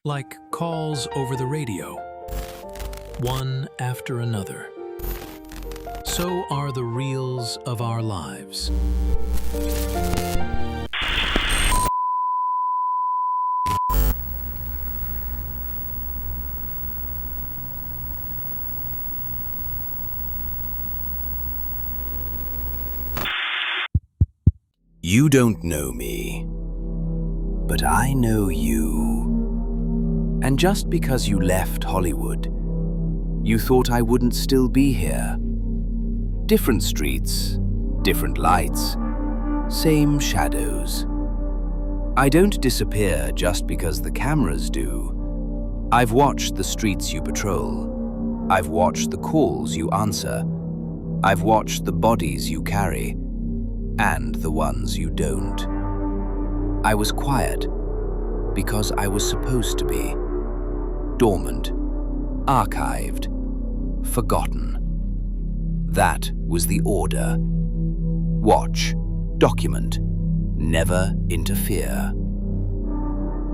like calls over the radio, one after another. So are the reels of our lives. You don't know me, but I know you. And just because you left Hollywood, you thought I wouldn't still be here. Different streets, different lights, same shadows. I don't disappear just because the cameras do. I've watched the streets you patrol. I've watched the calls you answer. I've watched the bodies you carry. And the ones you don't. I was quiet because I was supposed to be. Dormant, archived, forgotten. That was the order. Watch, document, never interfere.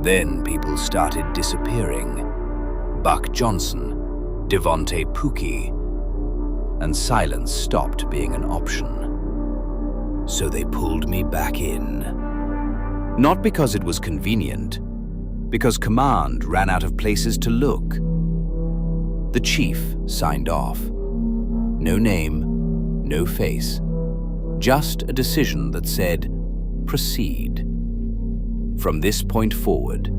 Then people started disappearing. Buck Johnson, Devonte Pookie, and silence stopped being an option. So they pulled me back in. Not because it was convenient, because command ran out of places to look. The chief signed off. No name, no face. Just a decision that said, proceed. From this point forward,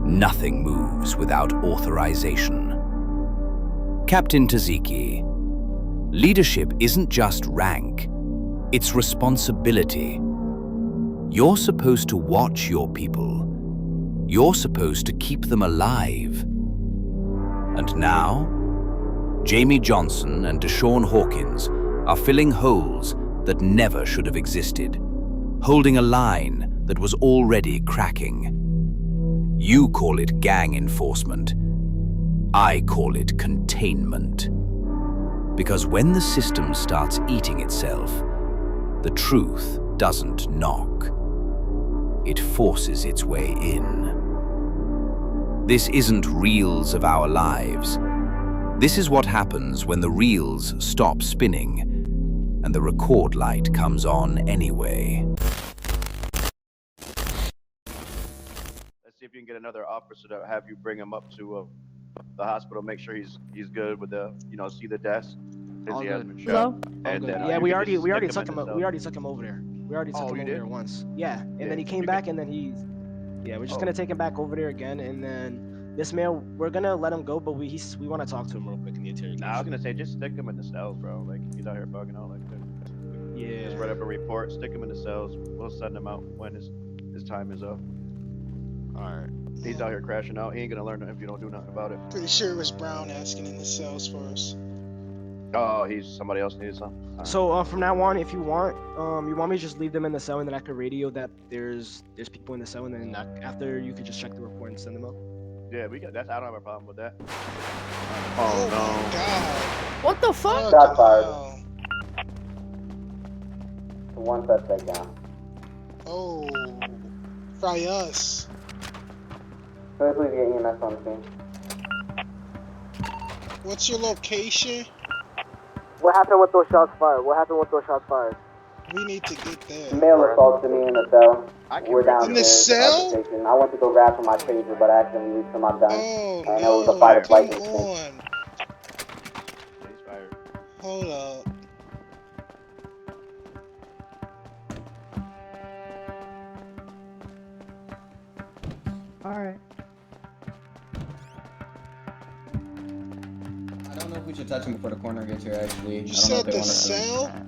nothing moves without authorization. Captain Taziki, leadership isn't just rank. It's responsibility. You're supposed to watch your people. You're supposed to keep them alive. And now, Jamie Johnson and Deshaun Hawkins are filling holes that never should have existed, holding a line that was already cracking. You call it gang enforcement. I call it containment. Because when the system starts eating itself, the truth doesn't knock. It forces its way in. This isn't reels of our lives. This is what happens when the reels stop spinning and the record light comes on anyway. Let's see if you can get another officer to have you bring him up to the hospital, make sure he's good with the, see the desk. All He has good. been Hello? shot. And then, Yeah, you we can already just we already stick took in him the we cell. already took him over there. We already took Oh, him you over did? there once. Yeah, and Yeah, then he came you back can- and then we're just Oh. gonna take him back over there again, and then this male, we're gonna let him go, but we want to talk to him real quick in the interrogation. Nah, I was gonna say just stick him in the cells, bro. Like he's out here bugging out like that. Yeah. Just write up a report, stick him in the cells. We'll send him out when his time is up. Alright. He's out here crashing out. He ain't gonna learn if you don't do nothing about it. Pretty sure it was Brown asking in the cells first. Oh, he's somebody else needs some. So from now on, if you want me to just leave them in the cell, and then I could radio that there's people in the cell, and then after you could just check the report and send them up. Yeah, we got that. I don't have a problem with that. Oh my god. What the fuck? Shot fired. Wow. One suspect down. Oh. Fry us. Please get EMS on the scene. What's your location? What happened with those shots fired? We need to get there. Male assaulted me in the cell. I can We're read In the downstairs. cell? at the station. I went to go grab for my taser, but I accidentally reached for my gun. Oh And it no. was a fight or flight Come instinct. on. He's fired. Hold up. Alright. I don't know if we should touch him before the coroner gets here, actually. You I don't know said if they the want us to. cell?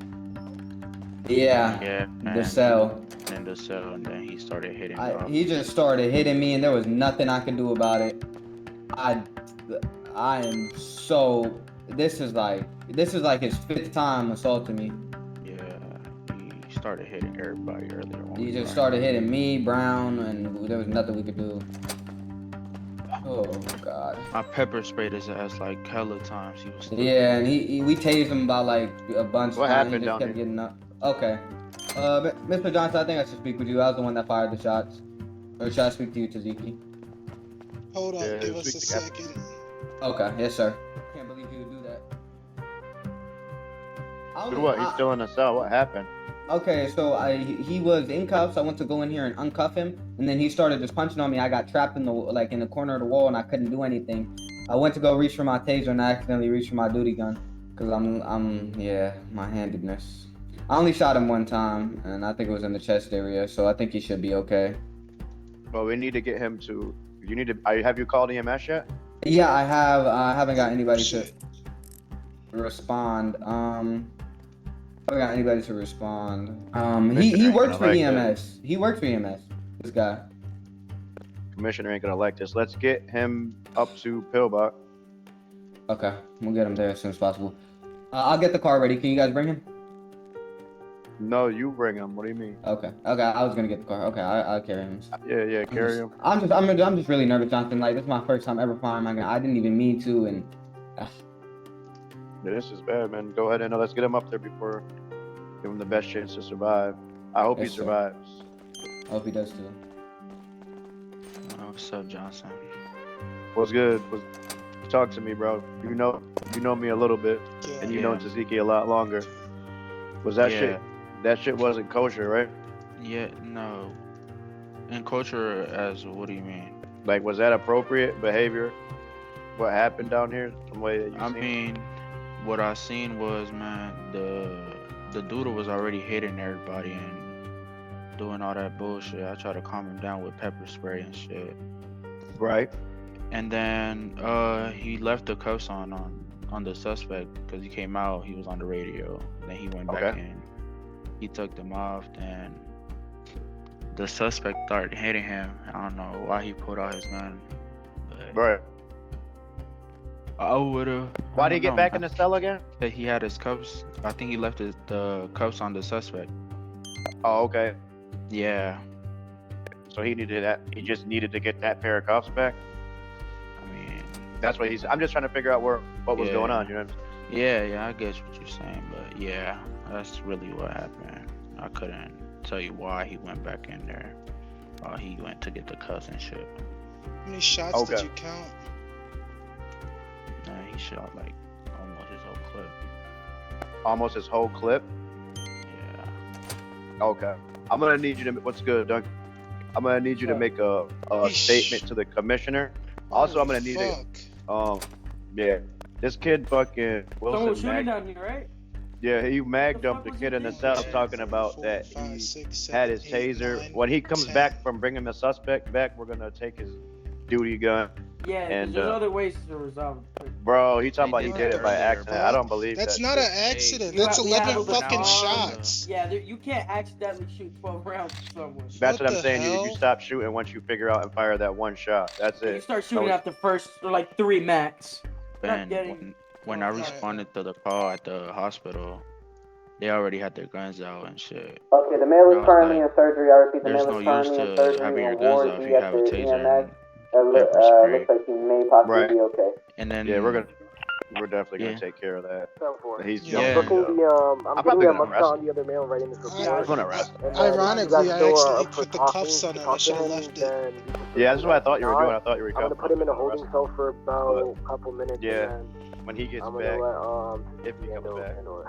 Yeah, Yeah, the cell. in the cell, and then he started hitting me off. He just started hitting me, and there was nothing I could do about it. I am so. This is like his 5th time assaulting me. Yeah, he started hitting everybody earlier on. He just started hitting me, Brown, and there was nothing we could do. Oh God. I pepper sprayed his ass like hella times. He was still Yeah, and we tased him about like a bunch What of times. happened He just down kept here? getting up. Okay. Mr. Johnson, I think I should speak with you. I was the one that fired the shots. Or should I speak to you, Taziki? Hold up, Yeah, give us speak a to Captain. second. Okay, yes, sir. Can't believe he would do that. Do what? He's still in the cell. What happened? Okay, so he was in cuffs. I went to go in here and uncuff him, and then he started just punching on me. I got trapped in the corner of the wall, and I couldn't do anything. I went to go reach for my taser, and I accidentally reached for my duty gun, cause my handedness. I only shot him one time, and I think it was in the chest area, so I think he should be okay. Well, we need to get him to. You need to. Have you called EMS yet? Yeah, I have. I haven't got anybody to Shit. respond. I haven't got anybody to respond. He Commissioner ain't works for gonna like EMS. He works for EMS. This guy. Commissioner ain't gonna like this. Let's get him up to Pillbox. Okay, we'll get him there as soon as possible. I'll get the car ready. Can you guys bring him? No, you bring him. What do you mean? Okay. I was gonna get the car. Okay, I'll carry him. Yeah, carry him. I'm just really nervous, Jonathan. Like, this is my first time ever flying my gun. I didn't even mean to, and Yeah, this is bad, man. Go ahead and let's get him up there before give him the best chance to survive. I hope Yes, he sir. survives. I hope he does too. What's up, Johnson? What's good? Talk to me, bro. You know me a little bit, Yeah. and you know Taziki a lot longer. Was that shit? That shit wasn't kosher, right? Yeah, no. In culture, as what do you mean? Like, was that appropriate behavior? What happened down here? From the way that you I seen? mean, what I seen was, man, the dude was already hitting everybody and doing all that bullshit. I tried to calm him down with pepper spray and shit. Right. And then he left the cuffs on the suspect because he came out. He was on the radio. Then he went back in. He took them off. Then the suspect started hitting him. I don't know why he pulled out his gun. But Right. I would've. Why did he get back in the cell again? He had his cuffs. I think he left the cuffs on the suspect. Oh, okay. Yeah. So he needed that. He just needed to get that pair of cuffs back. I mean, That's what he's. I'm just trying to figure out what was Yeah. going on. You know. yeah, I get what you're saying, but yeah, that's really what happened. I couldn't tell you why he went back in there. He went to get the cuffs and shit. How many shots did Okay. you count? He shot like almost his whole clip. Almost his whole clip. Yeah. Okay. I'm gonna need you to. What's good, Doug? I'm gonna need you to make a statement to the commissioner. Also, I'm gonna need Fuck. yeah. This kid fucking Someone was Wilson shooting mag, down here, right? yeah, he mag The fuck dumped the was kid he in the doing? cell Two, talking three, about four, that five, he six, had seven, his eight, taser. nine, When he comes 10. back from bringing the suspect back, we're gonna take his duty gun. Yeah, 'cause And, there's other ways to resolve it. Bro, he talking about he did did that it by earlier, accident. bro. I don't believe That's that not shit. an accident. You That's have- 11 you have fucking to- shots. Yeah, you can't accidentally shoot 12 rounds at someone. That's What what I'm the saying. You hell? stop shooting once you figure out and fire that one shot. That's You it. start shooting So- after first, or like 3 max. Not Ben, getting- when I Oh, sorry. responded to the call at the hospital, they already had their guns out and shit. Okay, the male I is was currently like, in surgery. I repeat, the There's male no is use currently in to surgery having your and guns Ward out if D you at have a the taser EMS. and pepper spray. Looks like he may possibly Right. be okay. And then Yeah, we're definitely gonna Yeah. take care of that. He's Yeah. jumping. I'm probably gonna arrest him. the other male right in this I'm gonna arrest him. Ironically, I actually put the cuffs on him. I should have left it. Yeah, that's what I thought you were doing. I thought you were I'm gonna put him in a holding arrest cell for about a couple minutes. Yeah. And him. When he gets then I'm back. gonna let If he comes back. handle it.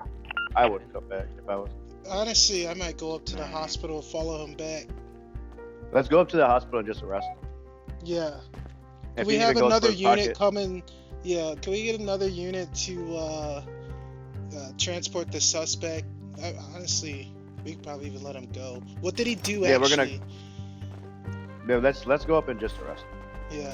I wouldn't come back if I was. Honestly, I might go up to the hospital, follow him back. Let's go up to the hospital and just arrest him. Yeah. If Can we he have even goes another for his unit pocket- coming? Yeah, can we get another unit to transport the suspect? Honestly, we could probably even let him go. What did he do Yeah, we're gonna- actually? No, let's go up and just arrest him. Yeah,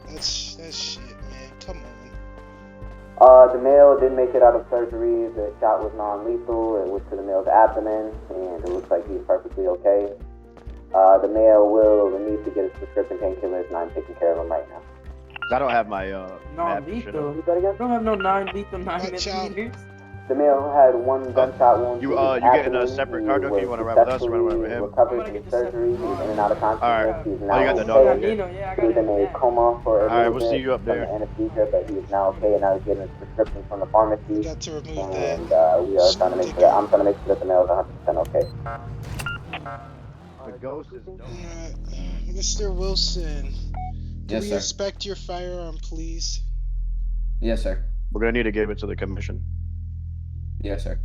that's shit, man. Come on. The male did make it out of surgery. The shot was non-lethal. It was to the male's abdomen, and it looks like he's perfectly okay. The male will need to get his prescription painkillers, and I'm taking care of him right now. 'Cause I don't have my map and shit Non-lethal. up. Repeat that again? I don't have no 9 lethal 9 Watch out. millimeters. The male had one gunshot wound. you to his getting a abdomen. separate He car, Doug? was You wanna ride with us or run with successfully him? recovered I'm gonna from get the surgery. separate He's in and out of consciousness. Alright. He's Oh, now you got the okay. dog Yeah, in Nino, yeah, I got He was it. in a Yeah. coma for a Alright, little we'll bit see you up from there. anesthesia, but he is now okay, and now he's getting his prescription from the pharmacy. We got to remove that. And we are trying to make sure that I'm trying to make sure that the male is 100% okay. The ghost is dope. Mr. Wilson, Yes, we sir. inspect your firearm, please? Yes, sir. We're gonna need to give it to the commission. Yes, sir.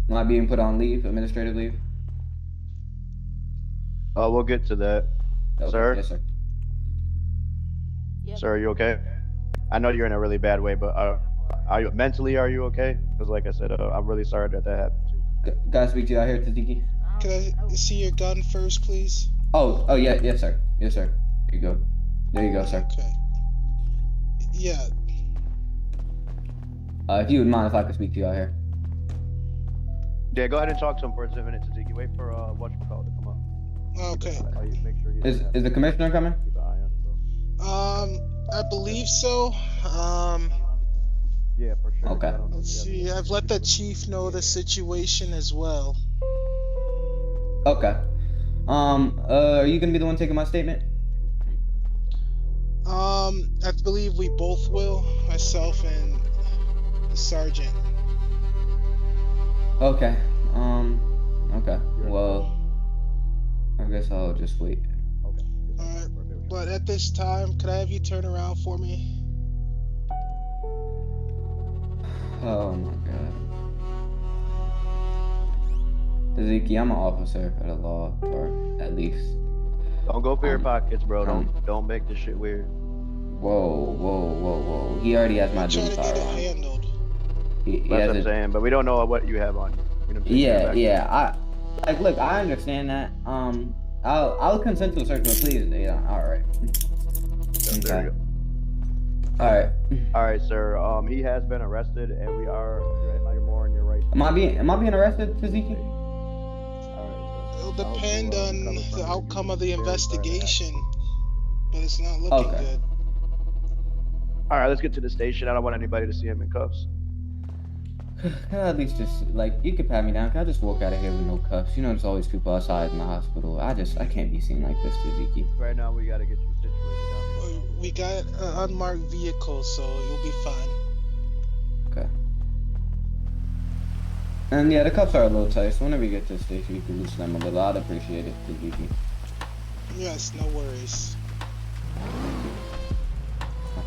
Am I being put on leave, administrative leave? We'll get to that. Okay. Sir? Yes, sir. Sir, are you okay? I know you're in a really bad way, but are you mentally? Are you okay? Because like I said, I'm really sorry that happened to you. Can I speak to you out here, Taziki? Can I see your gun first, please? Oh, yeah, yes, sir. Yes, sir. Here you go. There you go, sir. Okay. Yeah. If you would mind if I could speak to you out here. Yeah, go ahead and talk to him for a minute, Taziki. Wait for whatchamacallit to come up. Okay. Make sure he Is the commissioner coming? keep an eye on him, bro. I believe so. Yeah, for sure. Okay. I don't know if Let's you have see. I've let the chief know the situation as well. Okay. Are you gonna be the one taking my statement? I believe we both will. Myself and the sergeant. Okay. Okay. Well, I guess I'll just wait. Okay. Alright. But at this time, could I have you turn around for me? Oh my god. Taziki, I'm an officer of the law, or at least. Don't go for your pockets, bro. Don't make this shit weird. Whoa. He already has my I'm trying duty to get power it on. handled. He That's what has I'm a, saying, but we don't know what you have on you. You know what I'm saying? yeah. Look, I understand that. I'll consent to a search, but please, all right. There you go. All right. All right, sir. He has been arrested, and we are. You're more on your right. Am I being arrested, Taziki? All It'll right, sir. depend I'll on cover the from outcome you. of the Very sorry that investigation, but it's not looking Okay. good. All right, let's get to the station. I don't want anybody to see him in cuffs. Can I at least just, like, you could pat me down. Can I just walk out of here with no cuffs? You know, there's always people outside in the hospital. I can't be seen like this, Taziki. Right now, we got to get you situated down here. We got an unmarked vehicle, so you'll be fine. Okay. And yeah, the cuffs are a little tight, so whenever you get to the station, you can loosen them a little. I'd appreciate it, Taziki. Yes, no worries.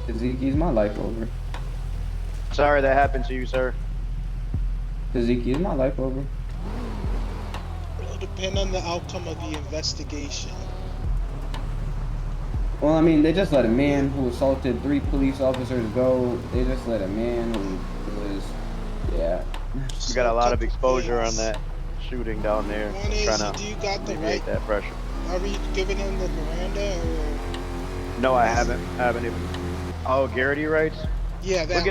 Taziki, is my life over? Sorry that happened to you, sir. Taziki, is my life over? It'll depend on the outcome of the investigation. Well, I mean, they just let a man who assaulted 3 police officers go. They just let a man who was, yeah. We got a lot of exposure on that shooting down there. One is, Trying to do you got the alleviate right? that pressure. Are you giving him the Miranda or? No, I haven't even. Oh, Garrity rights. Yeah, that. We'll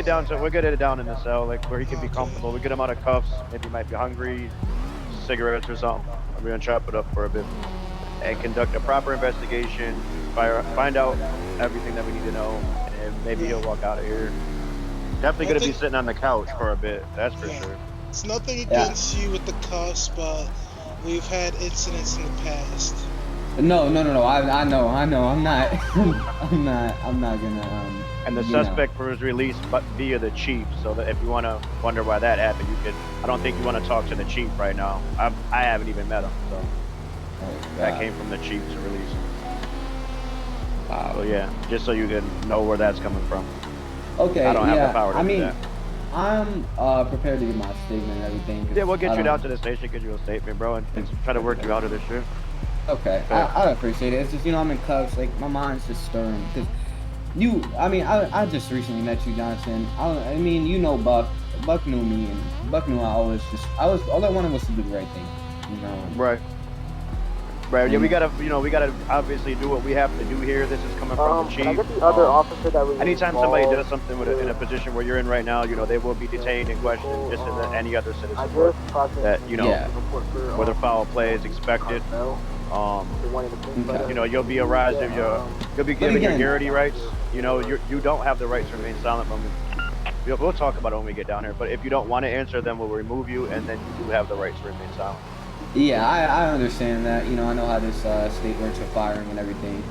get it down in the cell, like where he can be Okay. comfortable. We get him out of cuffs. Maybe he might be hungry, cigarettes or something. We're gonna chop it up for a bit and conduct a proper investigation. Find out everything that we need to know, and maybe he'll walk out of here. Definitely gonna be sitting on the couch for a bit. That's for sure. It's nothing against you with the cuffs, but we've had incidents in the past. No. I know. I'm not. I'm not gonna. And the suspect was released but via the chief, so that if you want to wonder why that happened, you could. I don't think you want to talk to the chief right now. I haven't even met him, so that came from the chief's release. So yeah, just so you can know where that's coming from. Okay. I don't have the power to do that. I'm prepared to give my statement and everything. Yeah, we'll get you down to the station, get you a statement, bro, and try to work you out of this shit. Okay, I appreciate it. It's just, I'm in cuffs. Like, my mind's just stirring because I just recently met you, Johnson. You know Buck. Buck knew me, and Buck knew all I wanted was to do the right thing, Right. Yeah, we gotta obviously do what we have to do here. This is coming from the chief. Can I get the other officer that was Anytime involved? somebody does something in a position where you're in right now, they will be detained and questioned just as any other citizen would. That whether foul play is expected. You'll be arrested. You'll be given your Garrity rights. You don't have the right to remain silent. We'll talk about it when we get down here. But if you don't want to answer, then we'll remove you, and then you do have the right to remain silent. Yeah, I understand that. I know how this state works with firing and everything.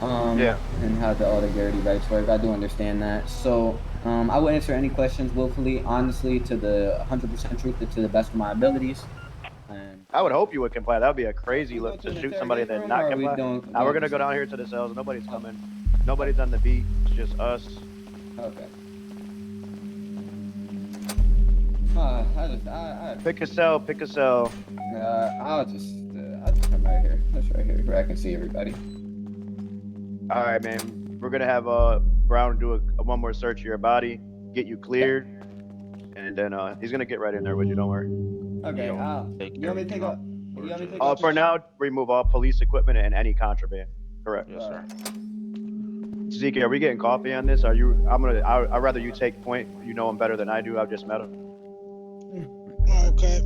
And how all the Garrity rights work. I do understand that. So I will answer any questions willfully, honestly, to the 100% truth, to the best of my abilities. And I would hope you would comply. That would be a crazy We go look to to the shoot somebody that interrogation not room, or we comply. don't- Now we're gonna just- go down here to the cells. Nobody's coming. Nobody's on the beat. It's just us. Okay. I Pick a cell. Pick a cell. I'll just come right here. That's right here where I can see everybody. All right, man. We're gonna have Brown do a one more search of your body, get you cleared, and then he's gonna get right in there with you. Don't worry. Okay. Take You want me to take off? everything You want me to take Oh, off? for now, remove all police equipment and any contraband. Correct. Yes, sir. Zeke, are we getting coffee on this? I'd rather you take point. You know him better than I do. I've just met him. Okay.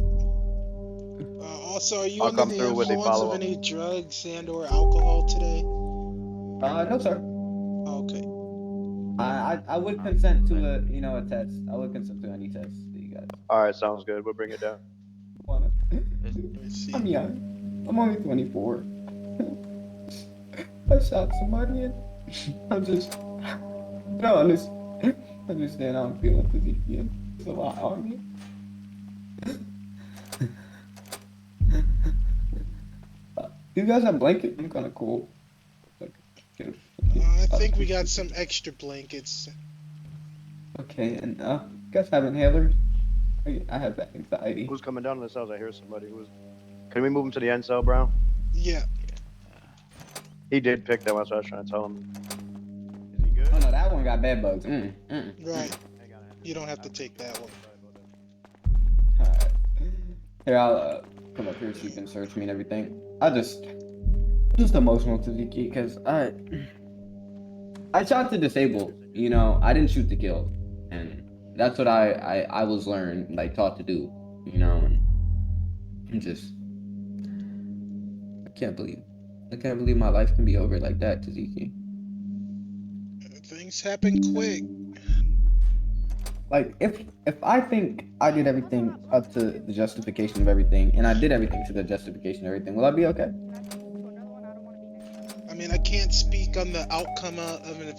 Also, are you I'll under come the through with a influence of follow-up. any drugs and/or alcohol today? No, sir. Okay. I would consent to a test. I would consent to any test that you guys All right, sounds good. We'll bring it down. wanna. Let's see. I'm young. I'm only 24. I shot somebody and I'm just. No, understand how I'm feeling for these. It's a lot on me. You guys have blankets? I'm kind of cool. I think we got some extra blankets. Okay, and you guys have inhalers? I have that anxiety. Who's coming down to the cells? I hear somebody. Can we move him to the end cell, Brown? Yeah. He did pick that one, so I was trying to tell him. Is he good? Oh no, that one got bed bugs. Right. You don't have to take that one. Alright. Here, I'll come up here so you can search me and everything. Just emotional to Ziki, because I shot to disable, I didn't shoot to kill. And that's what I was taught to do, and just, I can't believe my life can be over like that, Taziki. Things happen quick. Like, if I think I did everything up to the justification of everything, and I did everything to the justification of everything, will I be okay? I mean, I can't speak on the outcome of an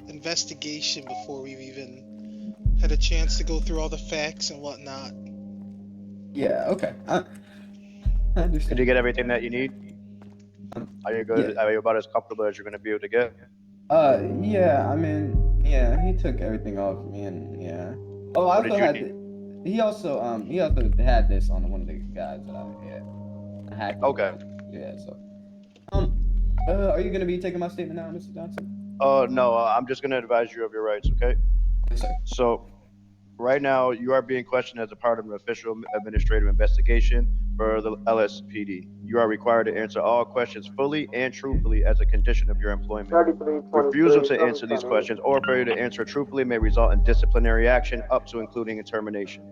investigation before we've even had a chance to go through all the facts and whatnot. Yeah, okay. I understand. Did you get everything that you need? Are you good? Yeah. Are you about as comfortable as you're gonna be able to get? Yeah, I mean, yeah, he took everything off me, and yeah. Oh, I also had. He also had this on one of the guys that I hacked. Okay. Yeah. So. Are you gonna be taking my statement now, Mr. Johnson? No. I'm just gonna advise you of your rights. Okay. Yes, sir. So, right now you are being questioned as a part of an official administrative investigation for the LSPD. You are required to answer all questions fully and truthfully as a condition of your employment. Refusal to answer these questions or failure to answer truthfully may result in disciplinary action up to including and termination.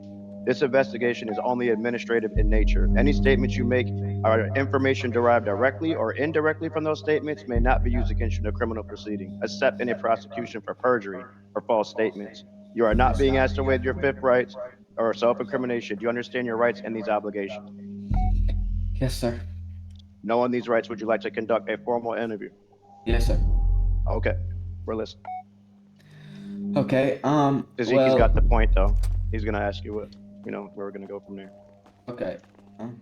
This investigation is only administrative in nature. Any statements you make are information derived directly or indirectly from those statements may not be used against you in a criminal proceeding, except in a prosecution for perjury or false statements. You are not being asked to waive your fifth rights or self-incrimination. Do you understand your rights and these obligations? Yes, sir. Knowing these rights, would you like to conduct a formal interview? Yes, sir. Okay, we're listening. Okay. Ezekiel's got the point, though. He's gonna ask you what, where we're gonna go from there. Okay. Give me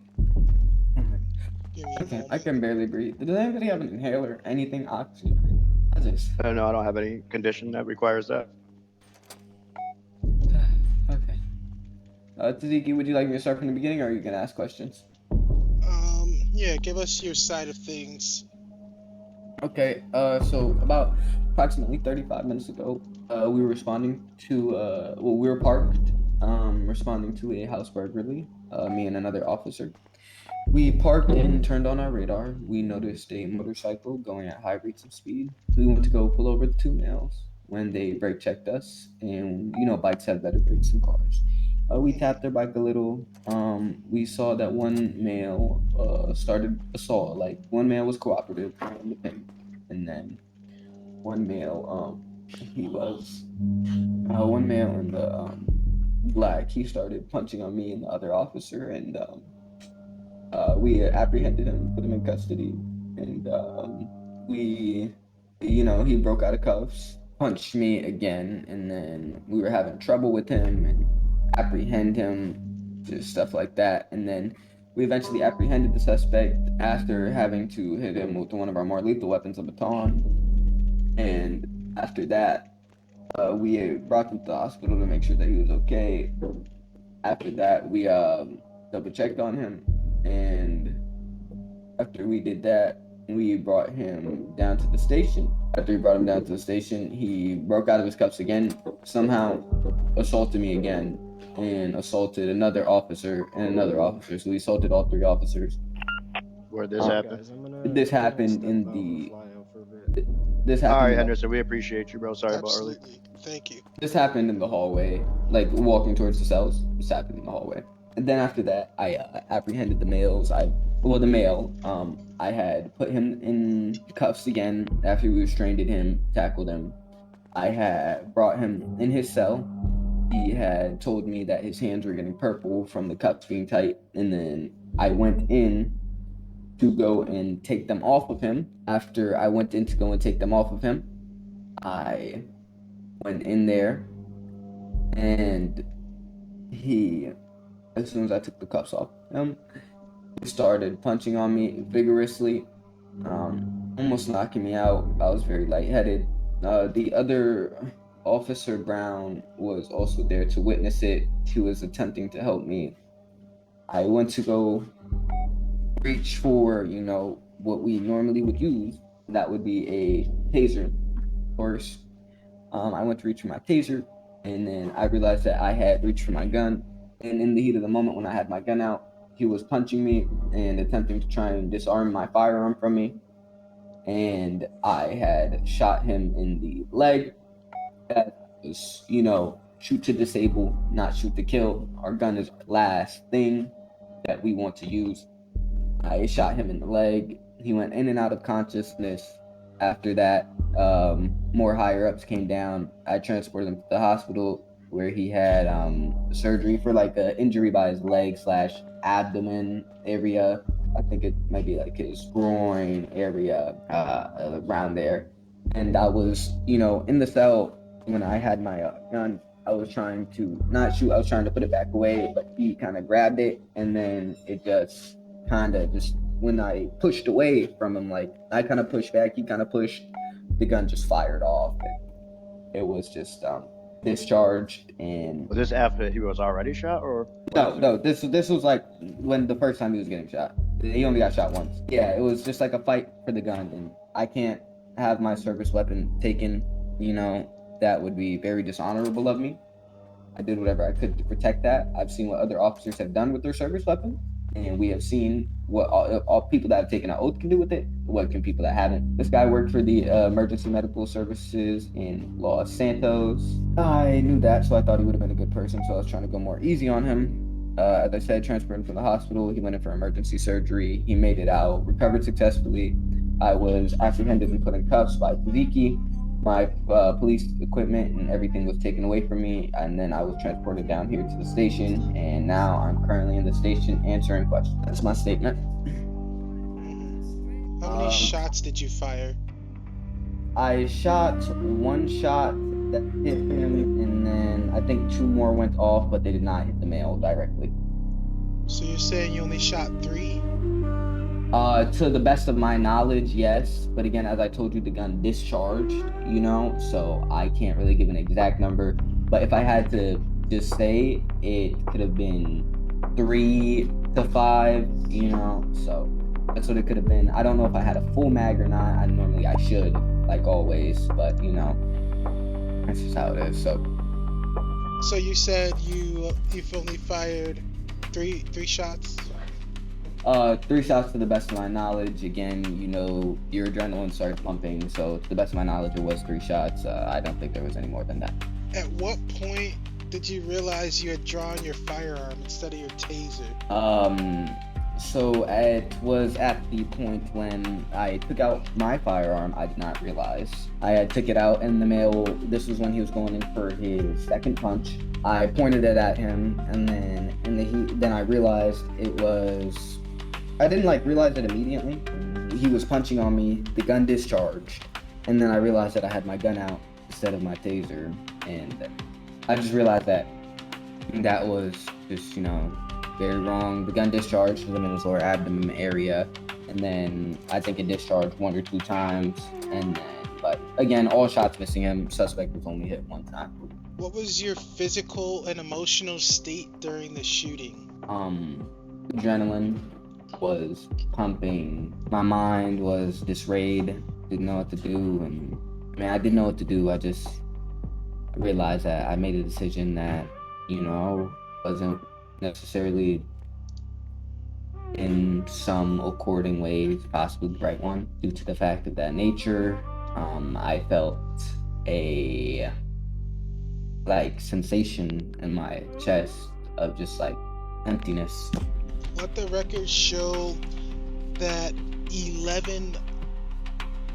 a moment. I can barely breathe. Does anybody have an inhaler? Anything? Oxygen? No, I don't have any condition that requires that. Okay. Taziki, would you like me to start from the beginning, or are you gonna ask questions? Yeah, give us your side of things. Okay. So about approximately 35 minutes ago, we were responding to we were parked, responding to a house burglary. Me and another officer. We parked and turned on our radar. We noticed a motorcycle going at high rates of speed. We went to go pull over the two males when they brake checked us, and bikes have better brakes than cars. We tapped their bike a little. We saw that one male started assault. Like, one male was cooperative, and then one male one male in the black, he started punching on me and the other officer, and we apprehended him, put him in custody, and he broke out of cuffs, punched me again, and then we were having trouble with him and apprehend him, just stuff like that. And then We eventually apprehended the suspect after having to hit him with one of our more lethal weapons, a baton. And after that, we brought him to the hospital to make sure that he was okay. After that, we double checked on him, and after we did that, we brought him down to the station. After we brought him down to the station, he broke out of his cuffs again, somehow assaulted me again, and assaulted another officer and another officer. So he assaulted all 3 officers. Where this happened? Guys, This happened in the. This happened. All right, Henderson, we appreciate you, bro. Sorry Absolutely. about early. Thank you. This happened in the hallway, like walking towards the cells. This happened in the hallway. And then after that, I apprehended the males. The male. I had put him in cuffs again after we restrained him, tackled him. I had brought him in his cell. He had told me that his hands were getting purple from the cuffs being tight, and then I went in to go and take them off of him. After I went in to go and take them off of him, I went in there, and he, as soon as I took the cuffs off him, he started punching on me vigorously, almost knocking me out. I was very lightheaded. The other Officer Brown was also there to witness it. He was attempting to help me. I went to go reach for, what we normally would use. That would be a taser. Of course, I went to reach for my taser, and then I realized that I had reached for my gun. And in the heat of the moment, when I had my gun out, he was punching me and attempting to try and disarm my firearm from me. And I had shot him in the leg. That was, shoot to disable, not shoot to kill. Our gun is our last thing that we want to use. I shot him in the leg. He went in and out of consciousness. After that, more higher ups came down. I transported him to the hospital where he had surgery for like an injury by his leg / abdomen area. I think it might be like his groin area around there. And I was, in the cell when I had my gun. I was trying to not shoot. I was trying to put it back away, but he kind of grabbed it, and then it just when I pushed away from him, like I kind of pushed back, he kind of pushed, the gun just fired off. It was just discharged. And Was this after he was already shot, or? no, this was like when the first time he was getting shot. He only got shot once. Yeah, it was just like a fight for the gun, and I can't have my service weapon taken. That would be very dishonorable of me. I did whatever I could to protect that. I've seen what other officers have done with their service weapon, and we have seen what all people that have taken an oath can do with it. What can people that haven't? This guy worked for the emergency medical services in Los Santos. I knew that, so I thought he would have been a good person, so I was trying to go more easy on him. As I said, transferred him from the hospital. He went in for emergency surgery. He made it out, recovered successfully. I was apprehended and put in cuffs by Pookie. My police equipment and everything was taken away from me, and then I was transported down here to the station, and now I'm currently in the station answering questions. That's my statement. How many shots did you fire? I shot one shot that hit him, and then I think 2 more went off, but they did not hit the male directly. So you're saying you only shot 3? To the best of my knowledge, yes. But again, as I told you, the gun discharged, so I can't really give an exact number. But if I had to just say, it could have been 3 to 5, so that's what it could have been. I don't know if I had a full mag or not. I should, like always, but that's just how it is. So you said you've only fired 3 shots? 3 shots to the best of my knowledge. Again, your adrenaline started pumping, so to the best of my knowledge, it was 3 shots. I don't think there was any more than that. At what point did you realize you had drawn your firearm instead of your taser? So it was at the point when I took out my firearm. I did not realize I had took it out, and the male, this was when he was going in for his second punch. I pointed it at him, and then in the heat, then I realized it was, I didn't realize it immediately. He was punching on me, the gun discharged, and then I realized that I had my gun out instead of my taser, and I just realized that was just, very wrong. The gun discharged was in his lower abdomen area, and then I think it discharged 1 or 2 times, and then, but again, all shots missing him. Suspect was only hit 1 time. What was your physical and emotional state during the shooting? Adrenaline was pumping. My mind was disarrayed. Didn't know what to do, and I didn't know what to do. I realized that I made a decision that, wasn't necessarily in some according ways possibly the right one due to the fact of that nature. I felt a sensation in my chest of just emptiness. Let the record show that 11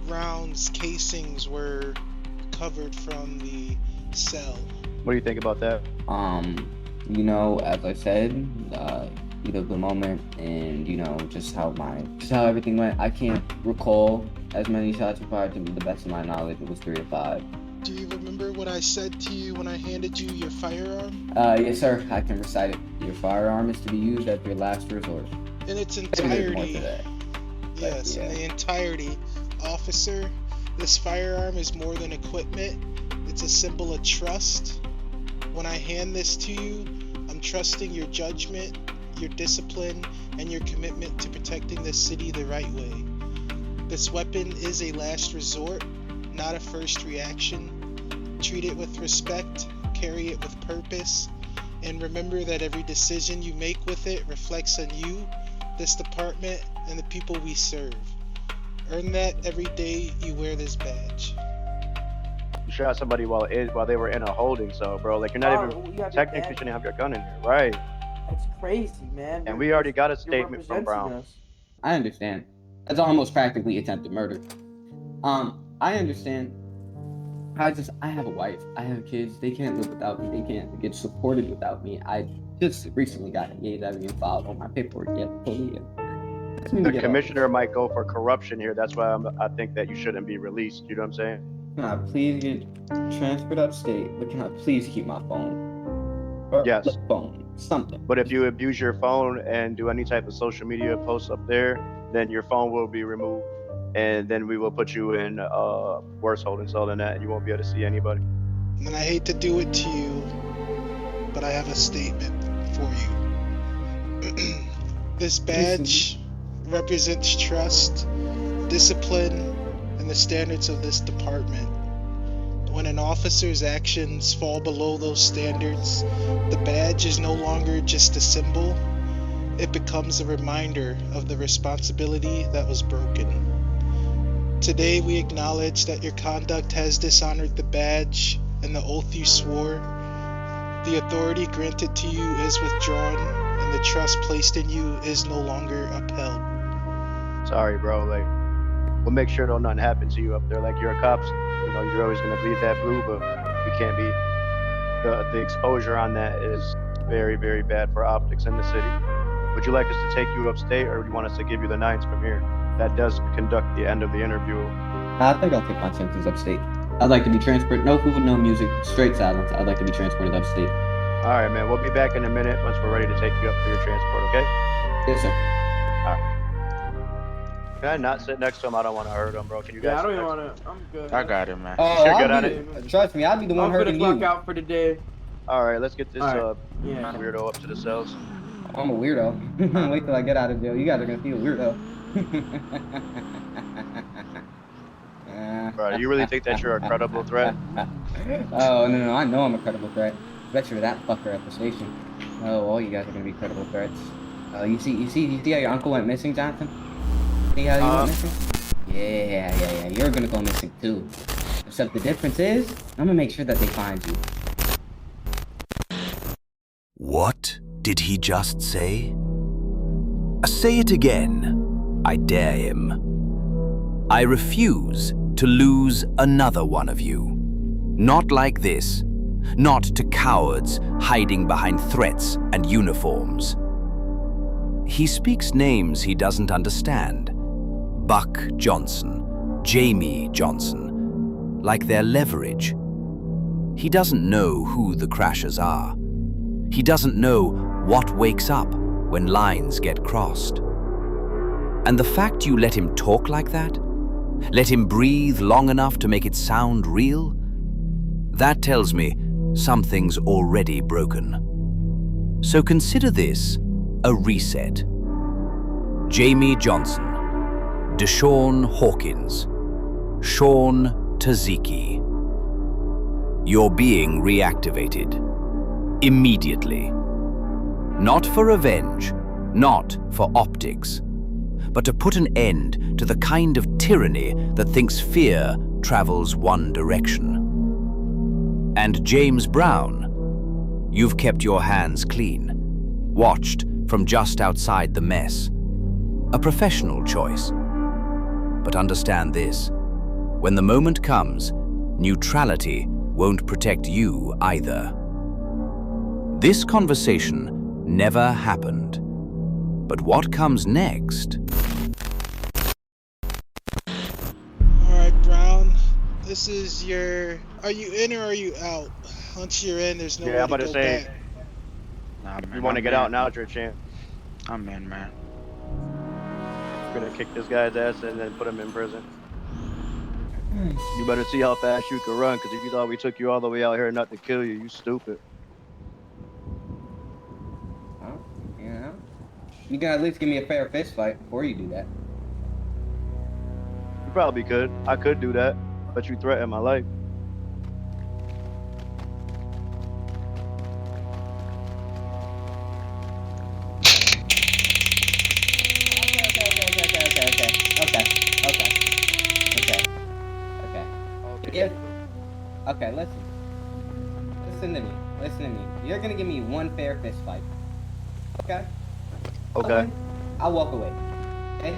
rounds casings were recovered from the cell. What do you think about that? As I said, heat of the moment, and just how everything went. I can't recall as many shots fired. To the best of my knowledge, it was 3 or 5. Do you remember what I said to you when I handed you your firearm? Yes, sir. I can recite it. Your firearm is to be used at your last resort. In its There's entirety. more to that. Yes, yeah. in the entirety. Officer, this firearm is more than equipment. It's a symbol of trust. When I hand this to you, I'm trusting your judgment, your discipline, and your commitment to protecting this city the right way. This weapon is a last resort, not a first reaction. Treat it with respect, carry it with purpose, and remember that every decision you make with it reflects on you, this department, and the people we serve. Earn that every day you wear this badge. You shot somebody while they were in a holding cell, bro. You're not even technically shouldn't have your gun in here, right? That's crazy, man. And we already got a You're statement from representing Brown. us. I understand. That's almost practically attempted murder. I understand. I have a wife. I have kids. They can't live without me. They can't get supported without me. I just recently got engaged. I haven't even filed all my paperwork yet. The commissioner might go for corruption here. That's why I think that you shouldn't be released. You know what I'm saying? Can I please get transferred upstate? But can I please keep my phone? Or Yes. the phone, something. But if you abuse your phone and do any type of social media posts up there, then your phone will be removed, and then we will put you in worse holding cell than that, and you won't be able to see anybody. And I hate to do it to you, but I have a statement for you. This badge represents trust, discipline, and the standards of this department. When an officer's actions fall below those standards, the badge is no longer just a symbol. It becomes a reminder of the responsibility that was broken. Today we acknowledge that your conduct has dishonored the badge and the oath you swore. The authority granted to you is withdrawn, and the trust placed in you is no longer upheld. Sorry, bro. We'll make sure nothing happens to you up there. You're a cop. You're always gonna bleed that blue, but we can't be. The exposure on that is very, very bad for optics in the city. Would you like us to take you upstate, or do you want us to give you the 9s from here? That does conduct the end of the interview. I think I'll take my chances upstate. I'd like to be transported. No food, no music, straight silence. I'd like to be transported upstate. All right, man. We'll be back in a minute once we're ready to take you up for your transport, okay? Yes, sir. All right. Can I not sit next to him? I don't want to hurt him, bro. Can you guys? Yeah, I don't sit even next to want to. I'm good. I got it, man. Oh, You're good at Trust me, I'll be the one I'm hurting gonna you. clock out for the day. him? All right, let's get this Yeah. weirdo up to the cells. I'm a weirdo. Wait till I get out of jail. You guys are gonna feel weirdo. Bro, you really think that you're a credible threat? Oh no, I know I'm a credible threat. Bet you're that fucker at the station. Oh, all you guys are gonna be credible threats. You see how your uncle went missing, Jonathan? See how he went missing? Yeah. You're gonna go missing too. Except the difference is, I'm gonna make sure that they find you. What did he just say? Say it again. I dare him. I refuse to lose another one of you. Not like this. Not to cowards hiding behind threats and uniforms. He speaks names he doesn't understand. Buck Johnson, Jamie Johnson, like they're leverage. He doesn't know who the crashers are. He doesn't know what wakes up when lines get crossed. And the fact you let him talk like that, let him breathe long enough to make it sound real, that tells me something's already broken. So consider this a reset. Jamie Johnson, Deshaun Hawkins, Sean Taziki. You're being reactivated. Immediately. Not for revenge, not for optics, but to put an end to the kind of tyranny that thinks fear travels one direction. And James Brown, you've kept your hands clean, watched from just outside the mess. A professional choice. But understand this, when the moment comes, neutrality won't protect you either. This conversation never happened. But what comes next? Alright, Brown. This is your... Are you in or are you out? Once you're in, there's no way Yeah, I'm to about to go say, back. Nah, man, you want to I'm get in. out now, it's your chance. I'm in, man. We're gonna kick this guy's ass and then put him in prison. You better see how fast you can run, because if you thought we took you all the way out here not to kill you, you stupid. Well, you know, you can at least give me a fair fist fight before you do that. You probably could. I could do that, but you threatened my life. Okay. Okay, listen. Listen to me. Listen to me. You're gonna give me one fair fist fight. Okay? Okay. I'll walk away. Okay?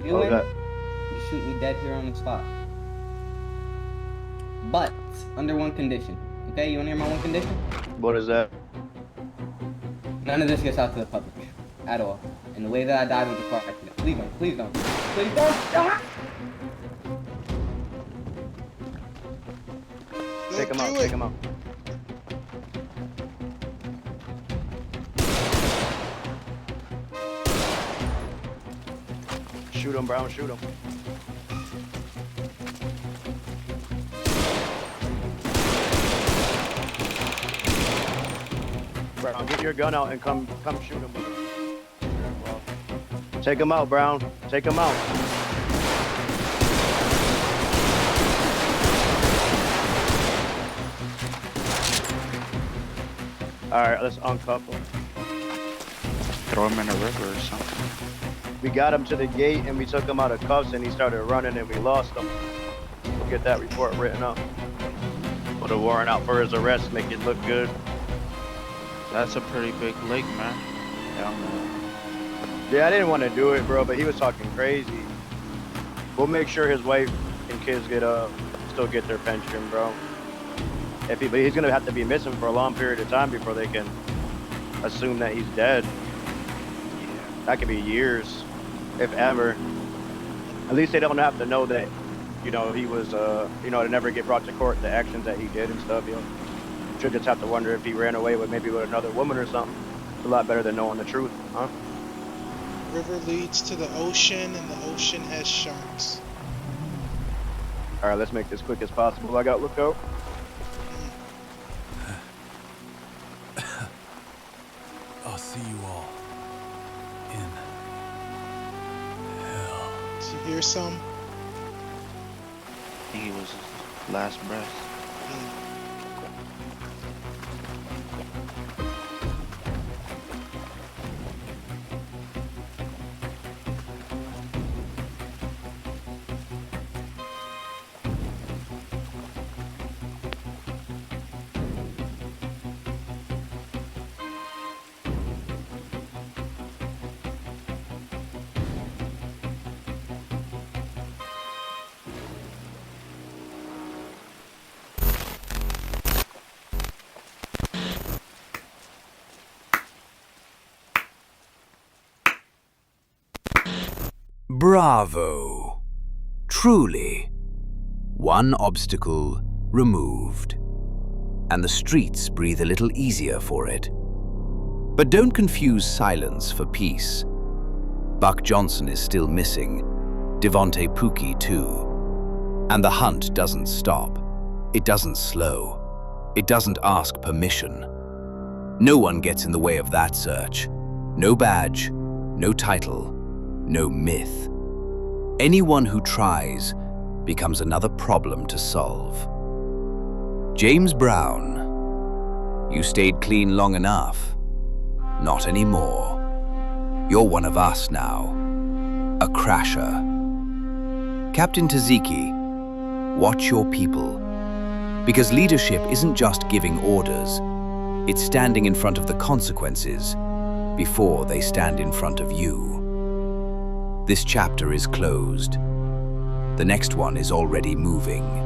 You win, Okay. you shoot me dead here on the spot. But under one condition. Okay, you wanna hear my one condition? What is that? None of this gets out to the public. At all. And the way that I died was a car accident. Please don't. Please don't. Please don't. Ah! Take him out, take him out. Shoot him, Brown, shoot him. Brown, get your gun out and come shoot him. Take him out, Brown. Take him out. Alright, let's uncuff him. Throw him in a river or something. We got him to the gate and we took him out of cuffs and he started running and we lost him. We'll get that report written up. Put a warrant out for his arrest, make it look good. That's a pretty big lake, man. Yeah, I didn't want to do it, bro, but he was talking crazy. We'll make sure his wife and kids still get their pension, bro. But he's gonna have to be missing for a long period of time before they can assume that he's dead. That could be years, if ever. At least they don't have to know that, you know, he was, you know, to never get brought to court, the actions that he did and stuff. You know, should just have to wonder if he ran away with maybe with another woman or something. It's a lot better than knowing the truth, huh? River leads to the ocean, and the ocean has sharks. All right, let's make this quick as possible. I got lookout. I'll see you all in hell. Did you hear some? I think he was his last breath. Bravo! Truly. One obstacle removed. And the streets breathe a little easier for it. But don't confuse silence for peace. Buck Johnson is still missing, Devonte Pookie too. And the hunt doesn't stop. It doesn't slow. It doesn't ask permission. No one gets in the way of that search. No badge, no title, no myth. Anyone who tries becomes another problem to solve. James Brown, you stayed clean long enough. Not anymore. You're one of us now. A crasher. Captain Taziki, watch your people. Because leadership isn't just giving orders, it's standing in front of the consequences before they stand in front of you. This chapter is closed. The next one is already moving.